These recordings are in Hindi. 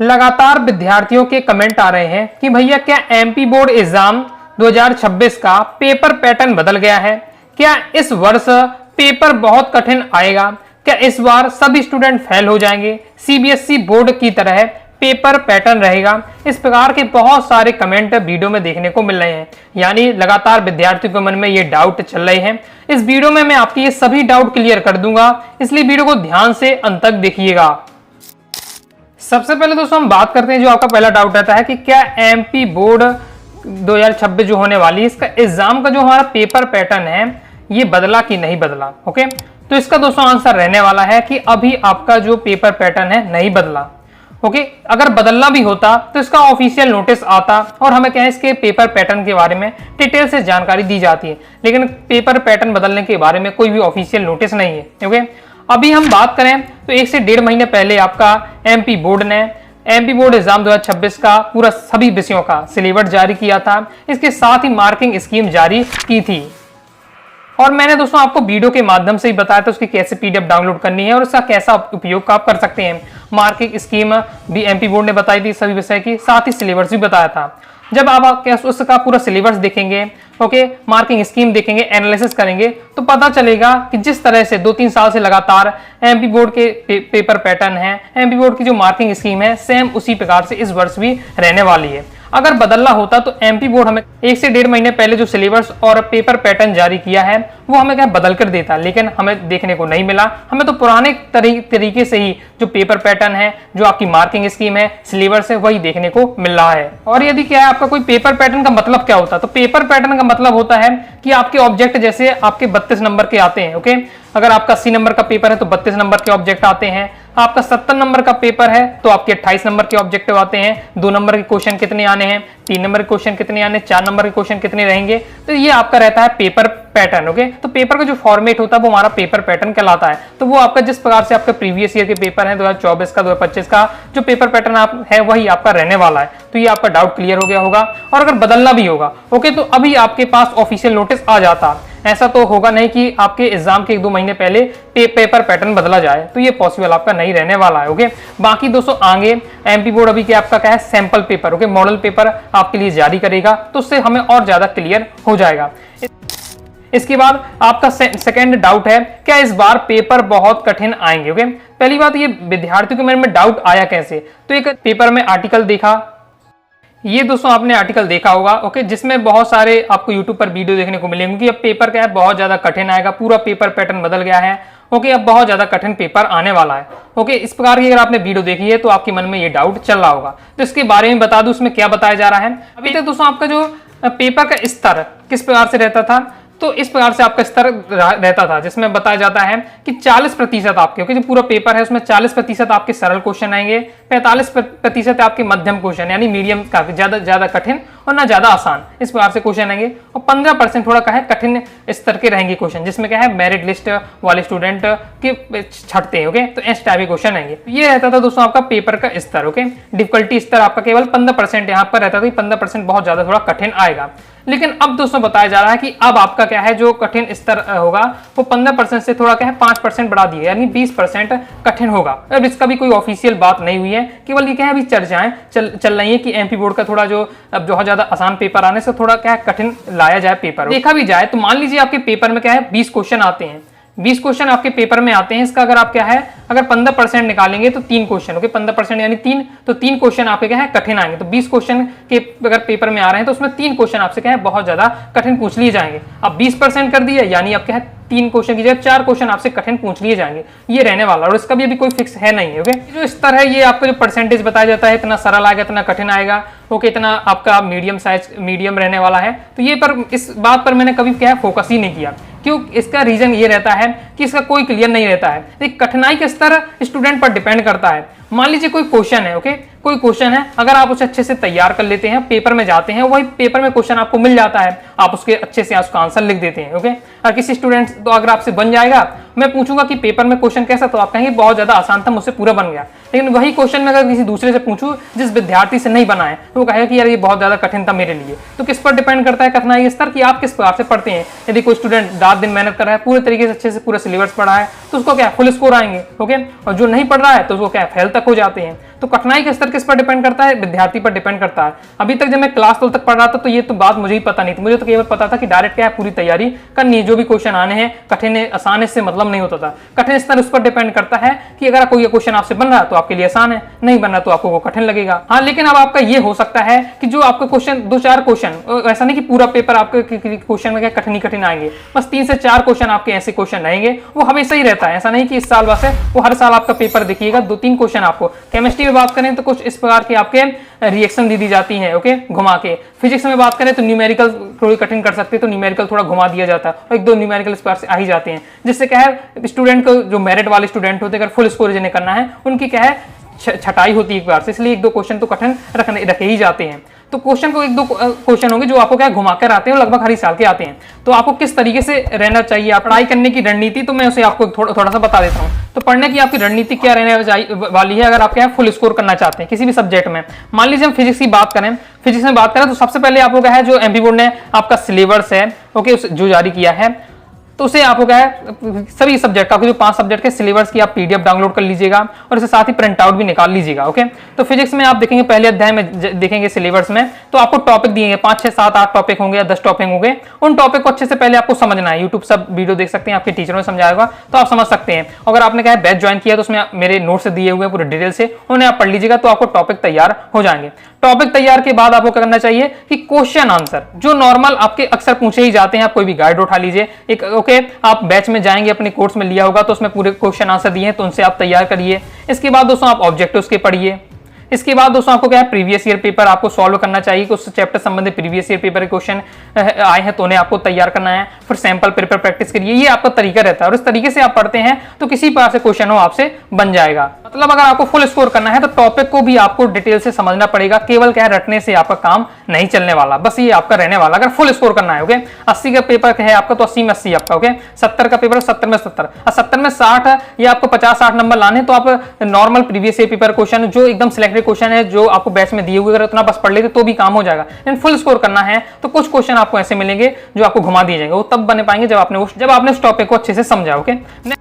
लगातार विद्यार्थियों के कमेंट आ रहे हैं कि भैया क्या एमपी बोर्ड एग्जाम 2026 का पेपर पैटर्न बदल गया है? क्या इस वर्ष पेपर बहुत कठिन आएगा? क्या इस बार सभी स्टूडेंट फेल हो जाएंगे? सीबीएसई बोर्ड की तरह पेपर पैटर्न रहेगा? इस प्रकार के बहुत सारे कमेंट वीडियो में देखने को मिल रहे हैं, यानी लगातार विद्यार्थियों के मन में ये डाउट चल रहे हैं। इस वीडियो में मैं आपके ये सभी डाउट क्लियर कर दूंगा, इसलिए वीडियो को ध्यान से अंत तक देखिएगा। सबसे पहले दोस्तों हम बात करते हैं, जो आपका पहला डाउट रहता है कि क्या एमपी बोर्ड 2026 जो होने वाली है, इसका एग्जाम का जो हमारा पेपर पैटर्न है ये बदला कि नहीं बदला। ओके, तो इसका दोस्तों आंसर रहने वाला है कि अभी आपका जो पेपर पैटर्न है नहीं बदला। ओके, अगर बदलना भी होता तो इसका ऑफिशियल नोटिस आता और हमें क्या है इसके पेपर पैटर्न के बारे में डिटेल से जानकारी दी जाती है, लेकिन पेपर पैटर्न बदलने के बारे में कोई भी ऑफिशियल नोटिस नहीं है। ओके, अभी हम बात करें तो 1 से 1.5 महीने पहले आपका एमपी बोर्ड ने एमपी बोर्ड एग्जाम 2026 का पूरा सभी विषयों का सिलेबस जारी किया था। इसके साथ ही मार्किंग स्कीम जारी की थी और मैंने दोस्तों आपको वीडियो के माध्यम से ही बताया था उसकी कैसे पीडीएफ डाउनलोड करनी है और उसका कैसा उपयोग आप कर सकते हैं। मार्किंग स्कीम भी एमपी बोर्ड ने बताई थी सभी विषय की, साथ ही सिलेबस भी बताया था। जब आप उसका पूरा सिलेबस देखेंगे, ओके, मार्किंग स्कीम देखेंगे, एनालिसिस करेंगे, तो पता चलेगा कि जिस तरह से 2-3 साल से लगातार एमपी बोर्ड के पेपर पैटर्न है, एमपी बोर्ड की जो मार्किंग स्कीम है, सेम उसी प्रकार से इस वर्ष भी रहने वाली है। अगर बदलना होता तो एमपी बोर्ड हमें 1 से 1.5 महीने पहले जो सिलेबस और पेपर पैटर्न जारी किया है वो हमें क्या बदल कर देता, लेकिन हमें देखने को नहीं मिला। हमें तो पुराने तरीके से ही जो पेपर पैटर्न है, जो आपकी मार्किंग स्कीम है, सिलेबस है, वही देखने को मिल रहा है। और यदि क्या है आपका कोई पेपर पैटर्न का मतलब क्या होता है, तो पेपर पैटर्न का मतलब होता है कि आपके ऑब्जेक्ट जैसे आपके 32 नंबर के आते हैं। ओके, अगर आपका 80 नंबर का पेपर है तो 32 नंबर के ऑब्जेक्ट आते हैं। आपका 70 नंबर का पेपर है तो आपके 28 नंबर के ऑब्जेक्टिव आते हैं। 2 नंबर के क्वेश्चन कितने आने हैं, 3 नंबर के क्वेश्चन कितने आने, 4 नंबर के क्वेश्चन कितने रहेंगे, तो ये आपका रहता है पेपर पैटर्न। ओके, तो पेपर का जो फॉर्मेट होता है वो हमारा पेपर पैटर्न कहलाता है। तो वो आपका जिस प्रकार से आपका प्रीवियस ईयर के पेपर है 2024 का 2025 का जो पेपर पैटर्न आप है वही आपका रहने वाला है। तो ये आपका डाउट क्लियर हो गया होगा। और अगर बदलना भी होगा, ओके, तो अभी आपके पास ऑफिशियल नोटिस आ जाता। ऐसा तो होगा नहीं कि आपके एग्जाम के 1-2 महीने पहले पेपर पैटर्न बदला जाए, तो ये पॉसिबल आपका नहीं रहने वाला है। ओके, बाकी दोस्तों आगे एमपी बोर्ड अभी क्या आपका क्या है sample paper, okay, model paper आपके लिए जारी करेगा, तो उससे हमें और ज्यादा क्लियर हो जाएगा। इसके बाद आपका सेकंड डाउट है क्या इस बार पेपर बहुत कठिन आएंगे। ओके, पहली बात ये विद्यार्थियों के मन में डाउट आया कैसे, तो एक पेपर में आर्टिकल देखा, ये दोस्तों आपने आर्टिकल देखा होगा, ओके, जिसमें बहुत सारे आपको यूट्यूब पर वीडियो देखने को मिलेंगे कि अब पेपर क्या है बहुत ज्यादा कठिन आएगा, पूरा पेपर पैटर्न बदल गया है। ओके, अब बहुत ज्यादा कठिन पेपर आने वाला है। ओके, इस प्रकार की अगर आपने वीडियो देखी है तो आपके मन में ये डाउट चल रहा होगा। तो इसके बारे में बता दूं इसमें क्या बताया जा रहा है। अभी तक दोस्तों आपका जो पेपर का स्तर किस प्रकार से रहता था, तो इस प्रकार से आपका स्तर रहता था, जिसमें बताया जाता है कि 40% आपके, ओके, जो पूरा पेपर है उसमें 40% आपके सरल क्वेश्चन आएंगे, 45% आपके मध्यम क्वेश्चन यानी मीडियम का ज्यादा कठिन और ना ज्यादा आसान, इस प्रकार से क्वेश्चन आएंगे, और 15% थोड़ा क्या है कठिन स्तर के रहेंगे क्वेश्चन, जिसमें क्या है मेरिट लिस्ट वाले स्टूडेंट के छटते हैं। ओके, तो इस टाइप के क्वेश्चन आएंगे। ये रहता था दोस्तों आपका पेपर का स्तर। ओके, डिफिकल्टी स्तर आपका केवल 15% यहाँ पर रहता था, 15% बहुत ज्यादा थोड़ा कठिन आएगा। लेकिन अब दोस्तों बताया जा रहा है कि अब आपका क्या है जो कठिन स्तर होगा वो 15% से थोड़ा क्या है 5% बढ़ा दिया, यानी 20% कठिन होगा। अब इसका भी कोई ऑफिशियल बात नहीं हुई है, केवल ये क्या है अभी चर्चाएं चल रही है कि एमपी बोर्ड का थोड़ा जो अब बहुत ज्यादा आसान पेपर आने से थोड़ा क्या है कठिन लाया जाए पेपर। देखा भी जाए तो मान लीजिए आपके पेपर में क्या है 20 क्वेश्चन आते हैं, 20 क्वेश्चन आपके पेपर में आते हैं, इसका अगर आप क्या है अगर 15% निकालेंगे तो 3 क्वेश्चन, ओके, 15% यानी 3, तो 3 क्वेश्चन आपके क्या है कठिन आएंगे। तो 20 क्वेश्चन के अगर पेपर में आ रहे हैं तो उसमें 3 क्वेश्चन आपसे क्या है बहुत ज्यादा कठिन पूछ लिए जाएंगे। अब 20% कर दिया यानी आप क्या है 3 क्वेश्चन की जगह 4 क्वेश्चन आपसे कठिन पूछ लिए जाएंगे, ये रहने वाला। और इसका भी अभी कोई फिक्स है नहीं है। ओके, जो स्तर है ये आपका जो परसेंटेज बताया जाता है इतना सरल आएगा, इतना कठिन आएगा, ओके, इतना आपका मीडियम साइज मीडियम रहने वाला है। तो ये पर इस बात पर मैंने कभी क्या है फोकस ही नहीं किया। क्यों? इसका रीजन ये रहता है कि इसका कोई क्लियर नहीं रहता है। कठिनाई का स्तर स्टूडेंट पर डिपेंड करता है। मान लीजिए कोई क्वेश्चन है, ओके, कोई क्वेश्चन है, अगर आप उसे अच्छे से तैयार कर लेते हैं, पेपर में जाते हैं, वही पेपर में क्वेश्चन आपको मिल जाता है, आप उसके अच्छे से उसका आंसर लिख देते हैं। ओके, और किसी स्टूडेंट तो अगर आपसे बन जाएगा, मैं पूछूंगा कि पेपर में क्वेश्चन कैसा, तो आप कहेंगे बहुत ज्यादा आसान था, मुझसे पूरा बन गया। लेकिन वही क्वेश्चन में अगर किसी दूसरे से पूछूं जिस विद्यार्थी से नहीं बना है, तो वो कहेगा कि यार ये बहुत ज्यादा कठिन था मेरे लिए। तो किस पर डिपेंड करता है कठिनाई स्तर कि आप किस प्रकार से पढ़ते हैं। यदि कोई स्टूडेंट रात दिन मेहनत कर रहा है, पूरे तरीके से अच्छे से पूरा सिलेबस पढ़ा है, तो उसको क्या फुल स्कोर आएंगे। ओके, और जो नहीं पढ़ रहा है तो उसको क्या फेल तक तक हो जाते हैं। तो कठिनाई का स्तर किस पर डिपेंड करता है? विद्यार्थी पर डिपेंड करता है। अभी तक जब मैं क्लास 12 तक पढ़ रहा था तो ये तो बात मुझे ही पता नहीं थी, मुझे तो केवल पता था कि डायरेक्ट क्या है, पूरी तैयारी करनी है, जो भी क्वेश्चन आने हैं कठिन है आसान, इससे मतलब नहीं होता था। कठिन स्तर उस पर डिपेंड करता है कि अगर कोई क्वेश्चन आपसे बन रहा है तो आपके लिए आसान है, नहीं बन रहा तो आपको वो कठिन लगेगा। हाँ, लेकिन अब आपका ये हो सकता है कि जो आपका क्वेश्चन 2-4 क्वेश्चन, ऐसा नहीं कि पूरा पेपर आपके क्वेश्चन में क्या कठिन आएंगे, बस 3 से 4 क्वेश्चन आपके ऐसे क्वेश्चन रहेंगे, वो हमेशा ही रहता है। ऐसा नहीं कि इस साल बस है, वो हर साल आपका पेपर देखिएगा 2-3 क्वेश्चन आपको। केमिस्ट्री में बात करें तो कुछ इस प्रकार के आपके रिएक्शन दी जाती है, ओके, घुमा के। फिजिक्स में बात करें तो न्यूमेरिकल थोड़ी कठिन कर सकते हैं, तो न्यूमेरिकल थोड़ा घुमा दिया जाता है और 1-2 न्यूमेरिकल इस प्रकार से आ ही जाते हैं, जिससे क्या है स्टूडेंट को, जो मेरिट वाले स्टूडेंट होते हैं, अगर फुल स्कोर जिन्हें करना है उनकी क्या है छटाई होती है एक बार से, इसलिए 1-2 क्वेश्चन तो कठिन रखे ही जाते हैं। तो क्वेश्चन को 1-2 क्वेश्चन होंगे जो आपको क्या घुमा कर आते हैं, लगभग हर साल के आते हैं। तो आपको किस तरीके से रहना चाहिए, आप पढ़ाई करने की रणनीति, तो मैं उसे आपको थोड़ा सा बता देता हूँ। तो पढ़ने की आपकी रणनीति क्या रहने वाली है अगर आप क्या है फुल स्कोर करना चाहते हैं किसी भी सब्जेक्ट में। मान लीजिए हम फिजिक्स की बात करें, फिजिक्स में बात करें तो सबसे पहले आपको क्या है, जो एमपी बोर्ड ने आपका सिलेबस है, ओके, जो जारी किया है, तो उसे आपको क्या है सभी सब्जेक्ट का, जो 5 सब्जेक्ट के सिलेबस की आप पीडीएफ डाउनलोड कर लीजिएगा और इसके साथ ही प्रिंट आउट भी निकाल लीजिएगा, ओके। तो फिजिक्स में आप देखेंगे पहले अध्याय में देखेंगे सिलेबस में, तो आपको टॉपिक दिए 5, 6, 7, 8 टॉपिक होंगे या 10 टॉपिक होंगे। उन टॉपिक को अच्छे से पहले आपको समझना है। यूट्यूब सब वीडियो देख सकते हैं, आपके टीचरों ने समझाया होगा तो आप समझ सकते हैं। अगर आपने क्या है बैच ज्वाइन किया तो उसमें मेरे नोट्स दिए हुए पूरे डिटेल से, उन्हें आप पढ़ लीजिएगा तो आपको टॉपिक तैयार हो जाएंगे। टॉपिक तैयार के बाद आपको क्या करना चाहिए कि क्वेश्चन आंसर जो नॉर्मल आपके अक्सर पूछे ही जाते हैं, आप कोई भी गाइड उठा लीजिए एक, ओके, आप बैच में जाएंगे, अपने कोर्स में लिया होगा तो उसमें पूरे क्वेश्चन आंसर दिए हैं तो उनसे आप तैयार करिए। इसके बाद दोस्तों आप ऑब्जेक्टिव्स के पढ़िए। इसके बाद दोस्तों आपको क्या है प्रीवियस ईयर पेपर आपको सॉल्व करना चाहिए कि उस चैप्टर संबंधित प्रीवियस ईयर पेपर के क्वेश्चन आए हैं तो उन्हें आपको तैयार करना है। फिर सैंपल पेपर प्रैक्टिस करिए, ये आपका तरीका रहता है और इस तरीके से आप पढ़ते हैं तो किसी प्रकार से क्वेश्चन हो आपसे बन जाएगा। मतलब अगर आपको फुल स्कोर करना है तो टॉपिक को भी आपको डिटेल से समझना पड़ेगा, केवल क्या है रटने से आपका काम नहीं चलने वाला, बस ये आपका रहने वाला। अगर फुल स्कोर करना है, ओके, 80 का पेपर है आपका तो 80 में 80 आपका, ओके, 70 का पेपर 70 में 70 और 70 में 60 या आपको 50-60 नंबर लाने तो आप normal previous year paper question जो एकदम सिलेक्टेड क्वेश्चन है जो आपको बैच में दिए हुए अगर उतना बस पढ़ लेते तो भी काम हो जाएगा। लेकिन फुल स्कोर करना है तो कुछ क्वेश्चन आपको ऐसे मिलेंगे जो आपको घुमा दिए जाएंगे, वो तब बने पाएंगे जब आपने उस टॉपिक को अच्छे से समझा, ओके।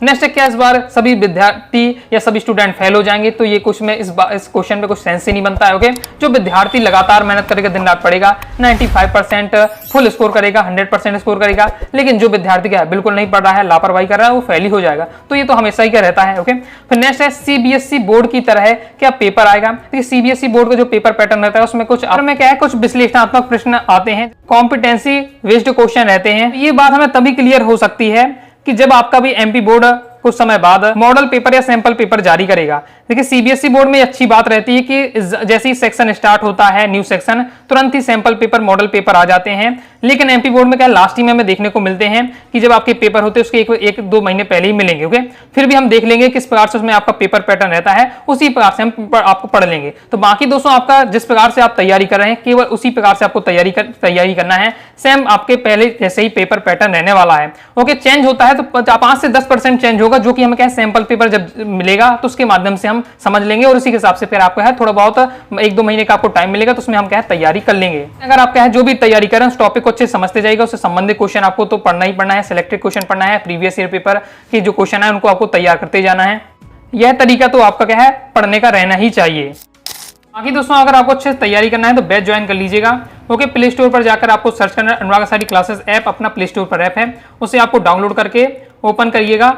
नेक्स्ट है क्या, इस बार सभी विद्यार्थी या सभी स्टूडेंट फेल हो जाएंगे, तो ये कुछ में इस क्वेश्चन पे कुछ सेंस ही नहीं बनता है, ओके। जो विद्यार्थी लगातार मेहनत करेगा, दिन रात पढ़ेगा, 95% फुल स्कोर करेगा, 100% स्कोर करेगा, लेकिन जो विद्यार्थी क्या है बिल्कुल नहीं पढ़ रहा है, लापरवाही कर रहा है, वो फेल ही हो जाएगा। तो ये तो हमेशा ही क्या रहता है, ओके। फिर नेक्स्ट है सीबीएसई बोर्ड की तरह क्या पेपर आएगा। देखिए सीबीएसई बोर्ड का जो पेपर पैटर्न रहता है उसमें कुछ विश्लेषणात्मक प्रश्न आते हैं, कॉम्पिटेंसी बेस्ड क्वेश्चन रहते हैं। ये बात हमें तभी क्लियर हो सकती है कि जब आपका भी एमपी बोर्ड कुछ समय बाद मॉडल पेपर या सैंपल पेपर जारी करेगा। देखिए सीबीएसई बोर्ड में अच्छी बात रहती है कि जैसे ही सेक्शन स्टार्ट होता है न्यू सेक्शन, तुरंत ही सैंपल पेपर मॉडल पेपर आ जाते हैं। लेकिन एमपी बोर्ड में क्या लास्ट ही में हमें देखने को मिलते हैं कि जब आपके पेपर होते हैं उसके 1-2 महीने पहले ही मिलेंगे, ओके। फिर भी हम देख लेंगे किस प्रकार से उसमें आपका पेपर पैटर्न रहता है, उसी प्रकार से हम आपको पढ़ लेंगे। तो बाकी दोस्तों आपका जिस प्रकार से आप तैयारी कर रहे हैं केवल उसी प्रकार से आपको तैयारी करना है। सेम आपके पहले जैसे ही पेपर पैटर्न रहने वाला है, ओके। चेंज होता है तो 5 से 10% चेंज होगा, जो कि हमें क्या सैंपल पेपर जब मिलेगा तो उसके माध्यम से हम समझ लेंगे और उसी के हिसाब से फिर आपको है थोड़ा बहुत 1-2 महीने का आपको टाइम मिलेगा तो उसमें हम क्या है तैयारी कर लेंगे। अगर आप क्या है जो भी तैयारी करें उस टॉपिक को अच्छे समझते जाइएगा, उससे संबंधित क्वेश्चन आपको तो पढ़ना ही पढ़ना है, सिलेक्टेड क्वेश्चन पढ़ना है, प्रीवियस ईयर पेपर के जो क्वेश्चन है उनको आपको तैयार करते जाना है। यह तरीका तो आपका क्या है पढ़ने का रहना ही चाहिए। बाकी दोस्तों अगर आपको अच्छे से तैयारी करना है तो बैच ज्वाइन कर लीजिएगा, ओके। प्ले स्टोर पर जाकर आपको सर्च करना है अनुराग आचार्य क्लासेस ऐप, अपना प्ले स्टोर पर ऐप है, उसे आपको डाउनलोड करके ओपन करिएगा।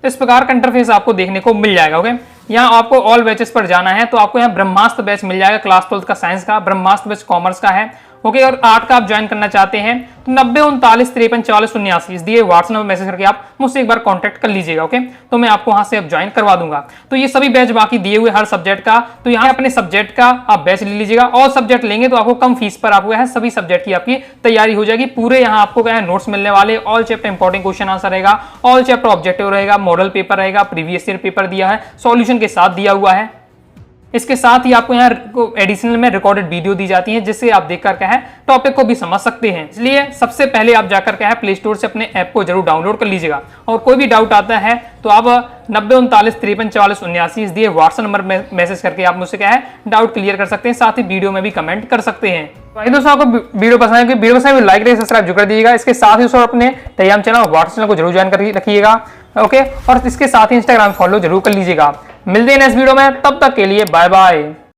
इस प्रकार का इंटरफेस आपको देखने को मिल जाएगा, ओके। यहाँ आपको ऑल बैचेस पर जाना है तो आपको यहाँ ब्रह्मास्त्र बैच मिल जाएगा, क्लास 12 का साइंस का, ब्रह्मास्त्र बैच कॉमर्स का है, ओके। और 8 का आप ज्वाइन करना चाहते हैं तो 90 39 53 44 79 इस दिए व्हाट्सएप नंबर मैसेज करके आप मुझसे एक बार कांटेक्ट कर लीजिएगा, ओके। तो मैं आपको वहां से अब ज्वाइन करवा दूंगा। तो ये सभी बैच बाकी दिए हुए हर सब्जेक्ट का, तो यहाँ अपने सब्जेक्ट का आप बैच ले लीजिएगा। और सब्जेक्ट लेंगे तो आपको कम फीस पर आपको है सभी सब्जेक्ट की आपकी तैयारी हो जाएगी। पूरे यहाँ आपको क्या है नोट्स मिलने वाले, all chapter important question answer रहेगा, ऑल चैप्टर ऑब्जेक्टिव रहेगा, मॉडल पेपर रहेगा, प्रीवियस ईयर पेपर दिया है, सॉल्यूशन के साथ दिया हुआ है। इसके साथ ही आपको यहाँ एडिशनल में रिकॉर्डेड वीडियो दी जाती है जिससे आप देखकर क्या है टॉपिक को भी समझ सकते हैं। इसलिए सबसे पहले आप जाकर क्या है प्ले स्टोर से अपने ऐप को जरूर डाउनलोड कर लीजिएगा। और कोई भी डाउट आता है तो आप 90 39 53 44 79 इस दिए व्हाट्सएप नंबर में मैसेज करके आप मुझसे क्या है डाउट क्लियर कर सकते हैं, साथ ही वीडियो में भी कमेंट कर सकते हैं। भाई दोस्तों आपको वीडियो पसंद है, वीडियो पसंद है लाइक सब्सक्राइब जो कर दीजिएगा। इसके साथ ही दोस्तों अपने टेलीग्राम चैनल व्हाट्सएप चैनल को जरूर ज्वाइन कर रखिएगा, ओके। और इसके साथ ही इंस्टाग्राम फॉलो जरूर कर लीजिएगा। मिलते हैं नेक्स्ट वीडियो में, तब तक के लिए बाय बाय।